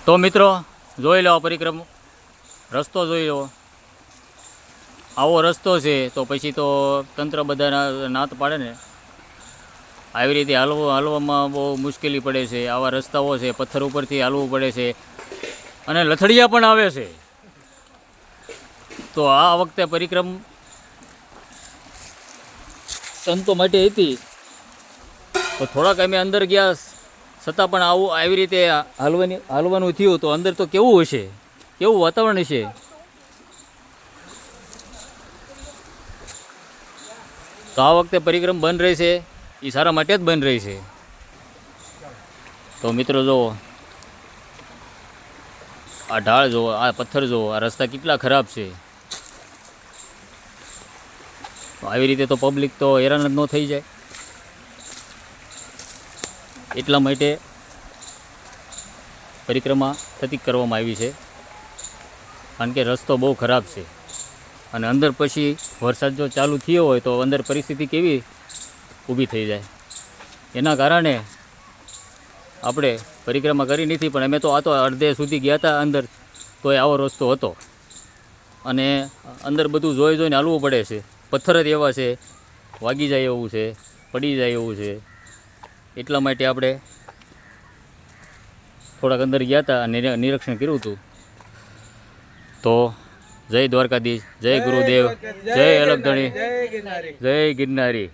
તો મિત્રો જોઈ લો પરિક્રમ રસ્તો જોઈ લો, આવો રસ્તો છે તો પછી તો તંત્ર બધા નાત પાડે ને. આવી રીતે હાલવામાં બહુ મુશ્કેલી પડે છે. આવા રસ્તાઓ છે, પથ્થર ઉપરથી હાલવું પડે છે અને લથડિયા પણ આવે છે. તો આ વખતે પરિક્રમ સંતો માટે હતી તો થોડાક અમે અંદર ગયા, છતાં પણ આવી રીતે હાલવાનું થયું તો અંદર તો કેવું હશે, કેવું વાતાવરણ હશે. તો આ વખતે પરિક્રમ બંધ રહી છે એ સારા માટે જ બંધ રહી છે. તો મિત્રો જુઓ, આ ઢાળ જુઓ, આ પથ્થર જુઓ, આ રસ્તા કેટલા ખરાબ છે. આવી રીતે તો પબ્લિક તો હેરાન જ ન થઈ જાય. એટલા માટે પરિક્રમા થતી કરવામાં આવી છે, કારણ કે રસ્તો બહુ ખરાબ છે. અને અંદર પછી વરસાદ જો ચાલુ થયો હોય તો અંદર પરિસ્થિતિ કેવી ઊભી થઈ જાય. એના કારણે આપણે પરિક્રમા કરી નથી, પણ અમે તો આ તો અડધે સુધી ગયા હતા અંદર, તો આવો રસ્તો હતો. અને અંદર બધું જોઈને હાલવું પડે છે. પથ્થર જ એવા છે, વાગી જાય એવું છે, પડી જાય એવું છે. એટલા માટે આપણે થોડાક અંદર ગયા હતા અને નિરીક્ષણ કર્યું હતું. તો જય દ્વારકાધીશ, જય ગુરુદેવ, જય અલગધણી, જય ગિરનારી.